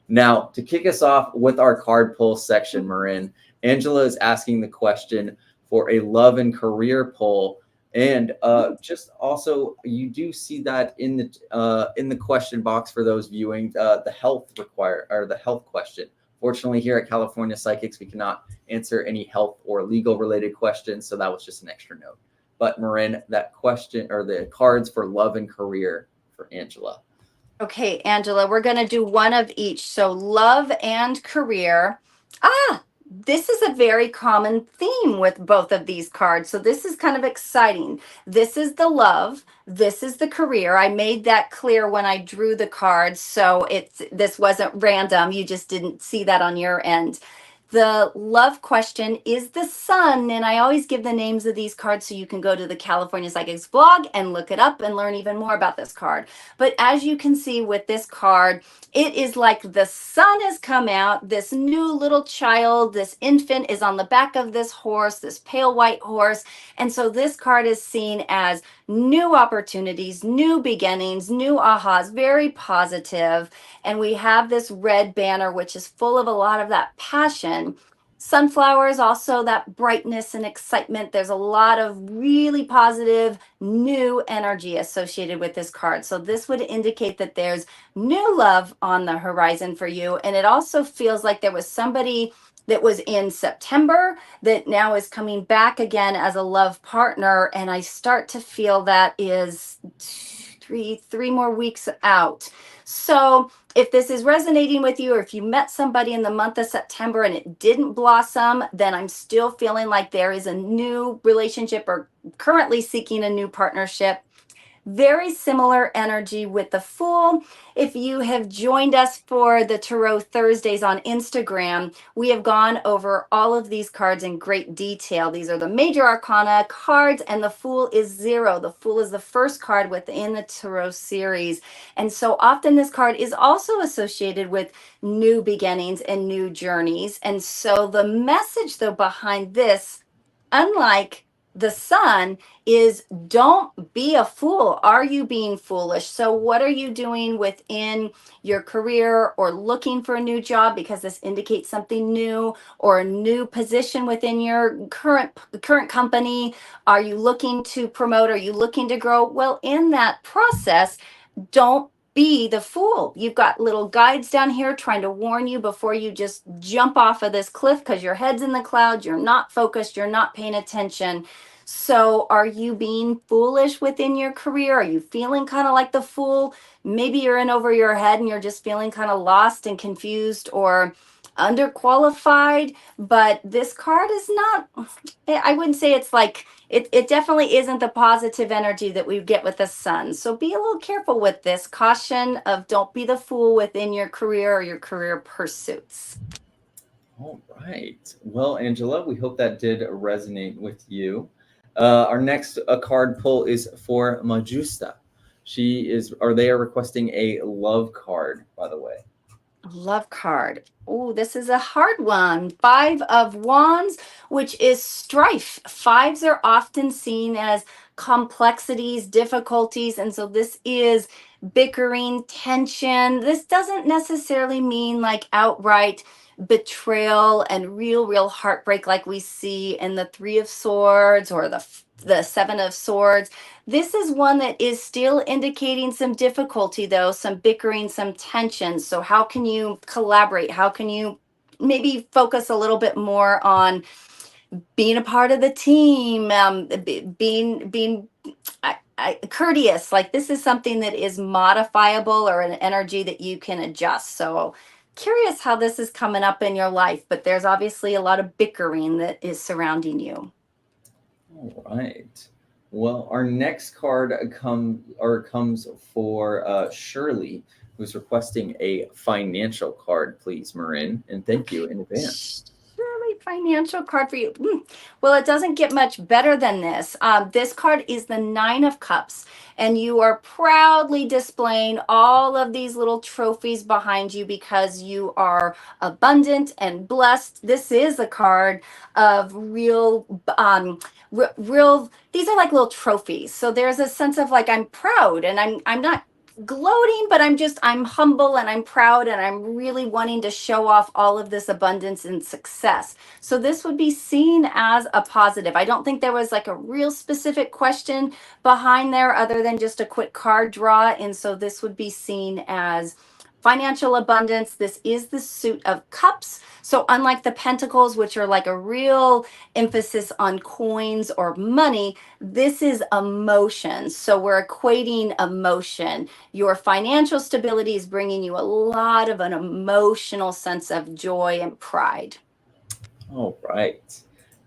Now, to kick us off with our card pull section, Marin, Angela is asking the question for a love and career pull. And just also, you do see that in the question box for those viewing the health question. Fortunately, here at California Psychics, we cannot answer any health or legal related questions, so that was just an extra note. But Marin, that question or the cards for love and career for Angela. Okay, Angela, we're going to do one of each. So love and career. This is a very common theme with both of these cards. So this is kind of exciting. This is the love. This is the career. I made that clear when I drew the cards. So this wasn't random. You just didn't see that on your end. The love question is the sun, and I always give the names of these cards so you can go to the California Psychics blog and look it up and learn even more about this card. But as you can see with this card, it is like the sun has come out. This new little child, this infant is on the back of this horse, this pale white horse. And so this card is seen as new opportunities, new beginnings, new ahas, very positive. And we have this red banner, which is full of a lot of that passion. Sunflowers, also that brightness and excitement. There's a lot of really positive new energy associated with this card. So this would indicate that there's new love on the horizon for you. And it also feels like there was somebody that was in September that now is coming back again as a love partner. And I start to feel that is three more weeks out. So if this is resonating with you, or if you met somebody in the month of September and it didn't blossom, then I'm still feeling like there is a new relationship or currently seeking a new partnership. Very similar energy with the Fool. If you have joined us for the Tarot Thursdays on Instagram, we have gone over all of these cards in great detail. These are the major arcana cards, and the Fool is 0. The Fool is the first card within the Tarot series. And so often this card is also associated with new beginnings and new journeys. And so the message, though, behind this, unlike the sun is don't be a fool. Are you being foolish? So what are you doing within your career or looking for a new job, because this indicates something new or a new position within your current company? Are you looking to promote? Are you looking to grow? Well, in that process, don't be the fool. You've got little guides down here trying to warn you before you just jump off of this cliff, because your head's in the clouds, you're not focused, you're not paying attention. So are you being foolish within your career? Are you feeling kind of like the fool? Maybe you're in over your head and you're just feeling kind of lost and confused or underqualified. But this card is not, I wouldn't say it's like, it definitely isn't the positive energy that we get with the sun. So be a little careful with this. Caution of don't be the fool within your career or your career pursuits. All right. Well, Angela, we hope that did resonate with you. Our next card pull is for Majusta. They are requesting a love card, by the way. Love card. Oh, this is a hard one. 5 of Wands, which is strife. Fives are often seen as complexities, difficulties, and so this is bickering, tension. This doesn't necessarily mean like outright betrayal and real heartbreak like we see in the 3 of Swords or the 7 of Swords. This is one that is still indicating some difficulty, though, some bickering, some tension. So how can you collaborate? How can you maybe focus a little bit more on being a part of the team, being courteous? Like, this is something that is modifiable or an energy that you can adjust. So curious how this is coming up in your life, but there's obviously a lot of bickering that is surrounding you. All right. Well, our next card comes for Shirley, who's requesting a financial card, please, Marin, and thank you in advance. Surely financial card for you. Well, it doesn't get much better than this. This card is the 9 of Cups, and you are proudly displaying all of these little trophies behind you because you are abundant and blessed. This is a card of real these are like little trophies. So there's a sense of like, I'm proud, and I'm not gloating, but I'm humble and I'm proud, and I'm really wanting to show off all of this abundance and success. So this would be seen as a positive. I don't think there was like a real specific question behind there other than just a quick card draw. And so this would be seen as financial abundance. This is the suit of cups. So unlike the pentacles, which are like a real emphasis on coins or money, this is emotion. So we're equating emotion. Your financial stability is bringing you a lot of an emotional sense of joy and pride. All right.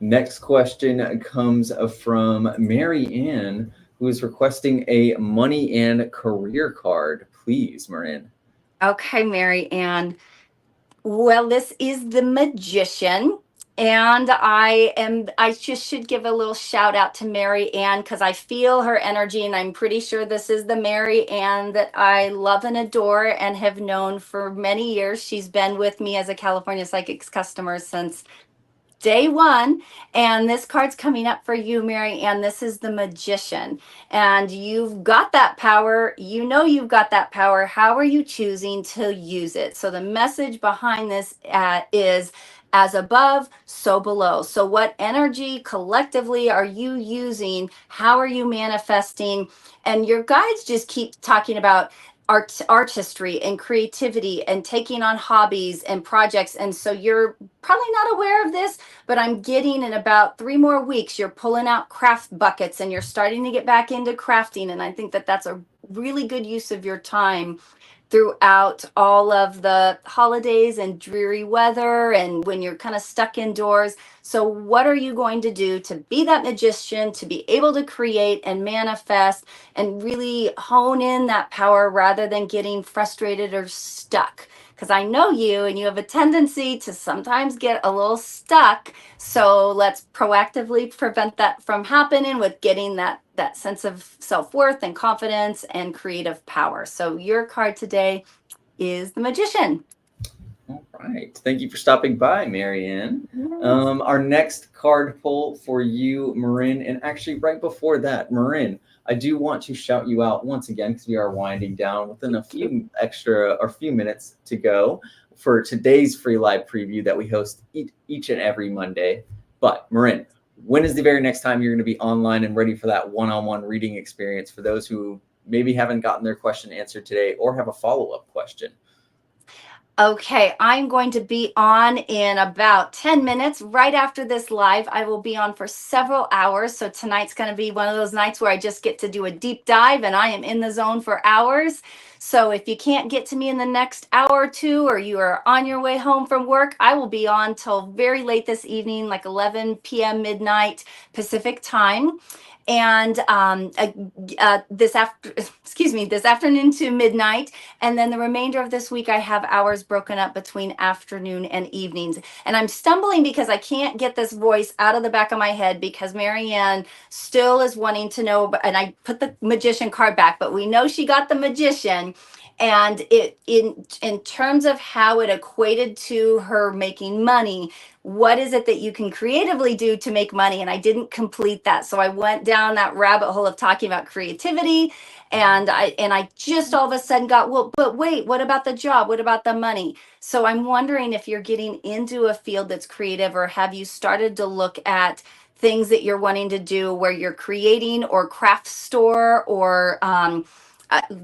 Next question comes from Mary Ann, who is requesting a money and career card, please, Marin. Okay, Mary Ann. Well, this is the Magician. And I just should give a little shout out to Mary Ann because I feel her energy, and I'm pretty sure this is the Mary Ann that I love and adore and have known for many years. She's been with me as a California Psychics customer since day one. And this card's coming up for you, Mary Ann. This is the Magician, and you've got that power. You know you've got that power. How are you choosing to use it? So the message behind this is as above, so below. So what energy collectively are you using? How are you manifesting? And your guides just keep talking about artistry and creativity and taking on hobbies and projects. And so you're probably not aware of this, but I'm getting in about 3 more weeks, you're pulling out craft buckets and you're starting to get back into crafting. And I think that that's a really good use of your time throughout all of the holidays and dreary weather and when you're kind of stuck indoors. So what are you going to do to be that magician, to be able to create and manifest and really hone in that power rather than getting frustrated or stuck? Because I know you, and you have a tendency to sometimes get a little stuck. So let's proactively prevent that from happening with getting that sense of self-worth and confidence and creative power. So your card today is the Magician. All right. Thank you for stopping by, Marianne. Yes. Our next card pull for you, Marin, and actually right before that, Marin, I do want to shout you out once again because we are winding down within a few minutes to go for today's free live preview that we host each and every Monday. But Marin, when is the very next time you're going to be online and ready for that one-on-one reading experience for those who maybe haven't gotten their question answered today or have a follow-up question? Okay, I'm going to be on in about 10 minutes. Right after this live, I will be on for several hours. So tonight's going to be one of those nights where I just get to do a deep dive and I am in the zone for hours. So if you can't get to me in the next hour or two, or you are on your way home from work, I will be on till very late this evening, like 11 p.m. midnight Pacific time. And this afternoon to midnight. And then the remainder of this week, I have hours broken up between afternoon and evenings. And I'm stumbling because I can't get this voice out of the back of my head because Marianne still is wanting to know. And I put the magician card back, but we know she got the magician. And it in terms of how it equated to her making money, what is it that you can creatively do to make money? And I didn't complete that. So I went down that rabbit hole of talking about creativity. And I just all of a sudden got, well, but wait, what about the job? What about the money? So I'm wondering if you're getting into a field that's creative, or have you started to look at things that you're wanting to do where you're creating, or craft store, or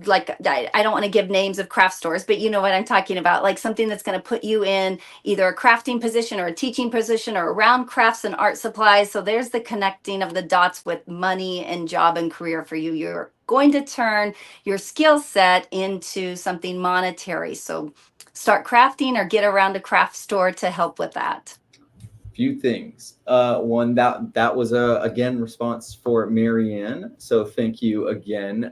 like I don't want to give names of craft stores, but you know what I'm talking about, like something that's going to put you in either a crafting position or a teaching position or around crafts and art supplies. So there's the connecting of the dots with money and job and career for you. You're going to turn your skill set into something monetary. So start crafting or get around a craft store to help with that. Few things. One, that was a again response for Marianne. So thank you again.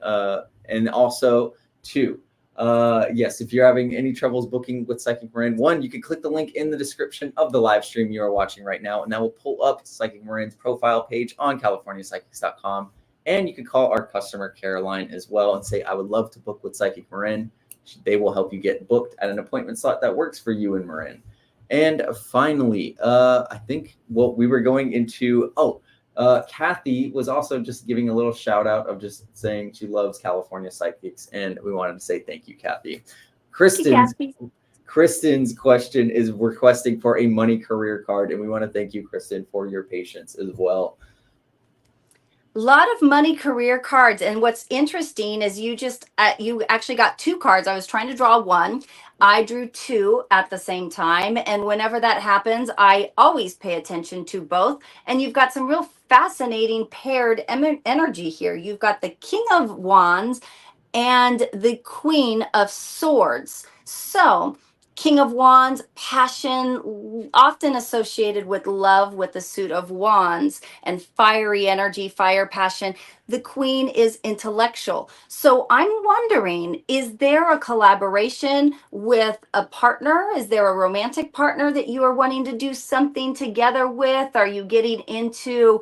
And also two, yes, if you're having any troubles booking with Psychic Marin, one, you can click the link in the description of the live stream you are watching right now, and that will pull up Psychic Marin's profile page on CaliforniaPsychics.com. And you can call our customer care line as well and say, I would love to book with Psychic Marin. They will help you get booked at an appointment slot that works for you and Marin. And finally, I think what we were going into, Kathy was also just giving a little shout out of just saying she loves California Psychics, and we wanted to say thank you, Kathy. Kristen's question is requesting for a money career card, and we want to thank you, Kristen, for your patience as well. A lot of money career cards, and what's interesting is you actually got two cards. I was trying to draw one. I drew two at the same time, and whenever that happens, I always pay attention to both. And you've got some real fascinating paired energy here. You've got the King of Wands and the Queen of Swords. So King of Wands, passion, often associated with love with the suit of wands, and fiery energy, fire, passion. The Queen is intellectual. So I'm wondering, is there a collaboration with a partner? Is there a romantic partner that you are wanting to do something together with? Are you getting into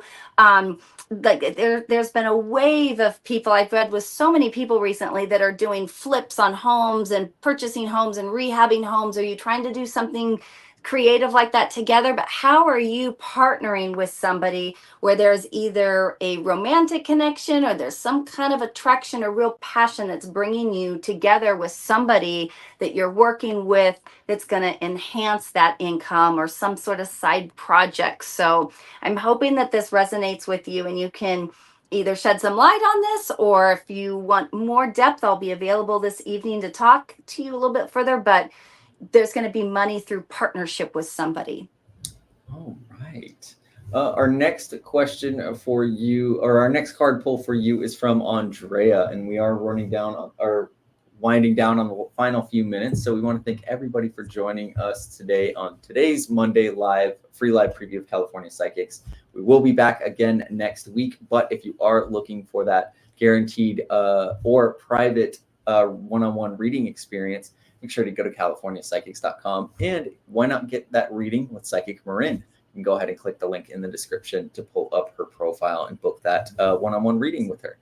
there's been a wave of people I've read with so many people recently that are doing flips on homes and purchasing homes and rehabbing homes. Are you trying to do something creative like that together? But how are you partnering with somebody where there's either a romantic connection or there's some kind of attraction or real passion that's bringing you together with somebody that you're working with that's going to enhance that income or some sort of side project? So I'm hoping that this resonates with you and you can either shed some light on this, or if you want more depth, I'll be available this evening to talk to you a little bit further. But there's going to be money through partnership with somebody. All right. Our next question for you, or our next card pull for you, is from Andrea, and we are winding down on the final few minutes. So we want to thank everybody for joining us today on today's Monday free live preview of California Psychics. We will be back again next week, but if you are looking for that guaranteed or private one-on-one reading experience, make sure to go to CaliforniaPsychics.com, and why not get that reading with Psychic Marin? You can go ahead and click the link in the description to pull up her profile and book that one-on-one reading with her.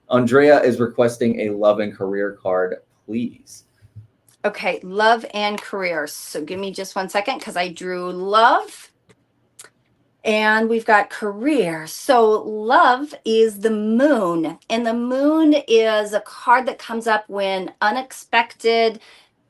Andrea is requesting a love and career card, please. Okay, love and career. So give me just 1 second because I drew love. And we've got career. So love is the moon. And the moon is a card that comes up when unexpected,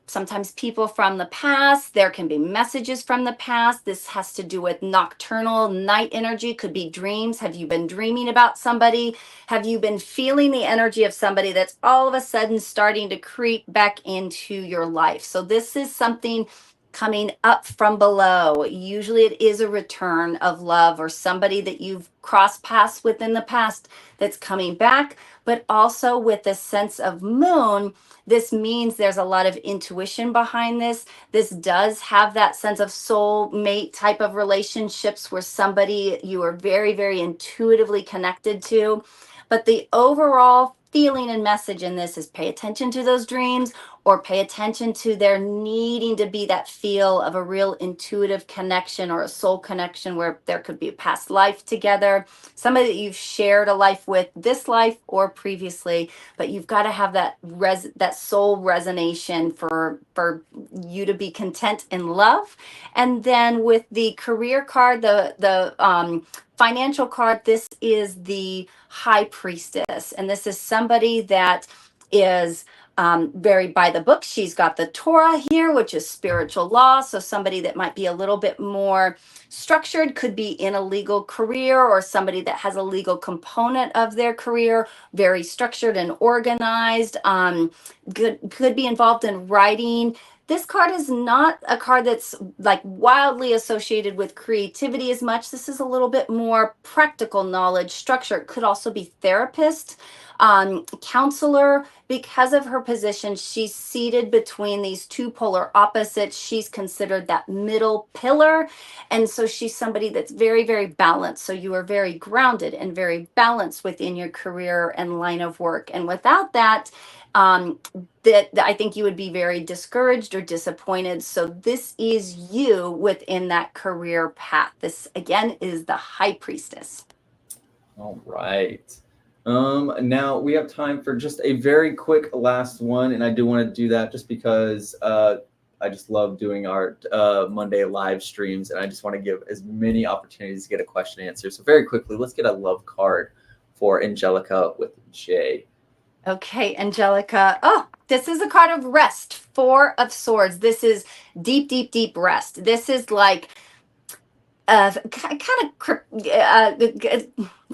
sometimes people from the past, there can be messages from the past. This has to do with nocturnal night energy, could be dreams. Have you been dreaming about somebody? Have you been feeling the energy of somebody that's all of a sudden starting to creep back into your life? So this is something coming up from below. Usually it is a return of love or somebody that you've crossed paths with in the past that's coming back, but also with this sense of moon. This means there's a lot of intuition behind this. This does have that sense of soul mate type of relationships where somebody you are very, very intuitively connected to. But the overall feeling and message in this is pay attention to those dreams, or pay attention to there needing to be that feel of a real intuitive connection or a soul connection where there could be a past life together, somebody that you've shared a life with this life or previously, but you've got to have that that soul resonation for you to be content in love. And then with the career card, the financial card, this is the high priestess, and this is somebody that is very by the book. She's got the Torah here, which is spiritual law. So somebody that might be a little bit more structured, could be in a legal career, or somebody that has a legal component of their career, very structured and organized. Could be involved in writing. This card is not a card that's like wildly associated with creativity as much. This is a little bit more practical knowledge structure. It could also be therapist, counselor. Because of her position, she's seated between these two polar opposites. She's considered that middle pillar. And so she's somebody that's very, very balanced. So you are very grounded and very balanced within your career and line of work. And without that, that I think you would be very discouraged or disappointed. So this is you within that career path. This again is the high priestess. All right. Now we have time for just a very quick last one, and I do want to do that just because I just love doing our Monday live streams, and I just want to give as many opportunities to get a question answered. So very quickly, let's get a love card for Angelica with J. Okay, Angelica. Oh, this is a card of rest, 4 of Swords. This is deep, deep, deep rest. This is like kind of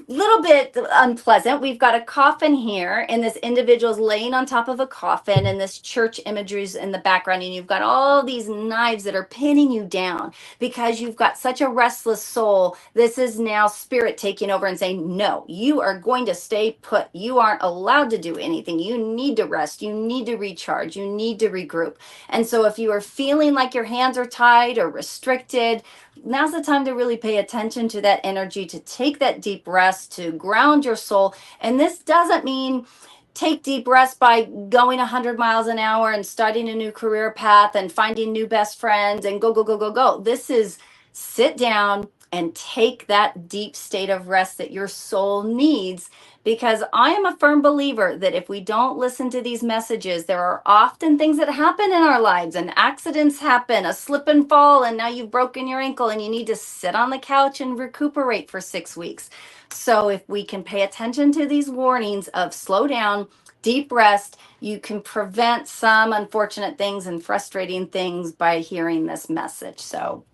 little bit unpleasant. We've got a coffin here, and this individual's laying on top of a coffin, and this church imagery is in the background, and you've got all these knives that are pinning you down because you've got such a restless soul. This is now spirit taking over and saying, no, you are going to stay put. You aren't allowed to do anything. You need to rest. You need to recharge. You need to regroup. And so if you are feeling like your hands are tied or restricted, now's the time to really pay attention to that energy, to take that deep rest, to ground your soul. And this doesn't mean take deep rest by going 100 miles an hour and starting a new career path and finding new best friends and go, go, go, go, go. This is sit down and take that deep state of rest that your soul needs. Because I am a firm believer that if we don't listen to these messages, there are often things that happen in our lives, and accidents happen, a slip and fall, and now you've broken your ankle and you need to sit on the couch and recuperate for 6 weeks. So if we can pay attention to these warnings of slow down, deep rest, you can prevent some unfortunate things and frustrating things by hearing this message. So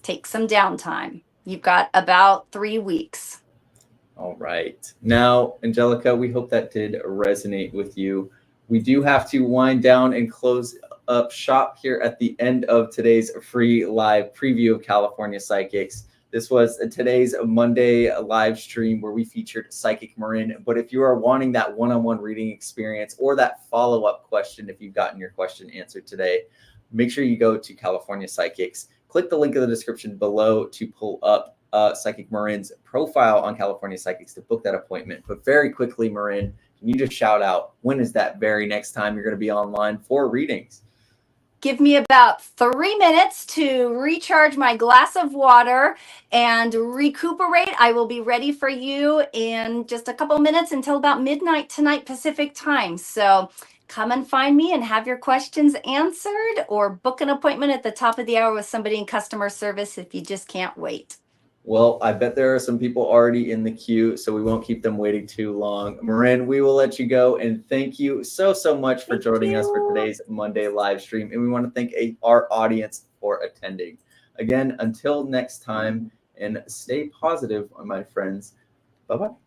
take some downtime. You've got about 3 weeks. All right. Now, Angelica, we hope that did resonate with you. We do have to wind down and close up shop here at the end of today's free live preview of California Psychics. This was today's Monday live stream where we featured Psychic Marin. But if you are wanting that one-on-one reading experience or that follow-up question, if you've gotten your question answered today, make sure you go to California Psychics. Click the link in the description below to pull up Psychic Marin's profile on California Psychics to book that appointment. But very quickly, Marin, can you just shout out when is that very next time you're going to be online for readings? Give me about 3 minutes to recharge my glass of water and recuperate. I will be ready for you in just a couple minutes until about midnight tonight Pacific time. So come and find me and have your questions answered, or book an appointment at the top of the hour with somebody in customer service if you just can't wait. Well, I bet there are some people already in the queue, so we won't keep them waiting too long. Marin, we will let you go, and thank you so much for joining us for today's Monday live stream. And we want to thank our audience for attending. Again, until next time, and stay positive, my friends. Bye-bye.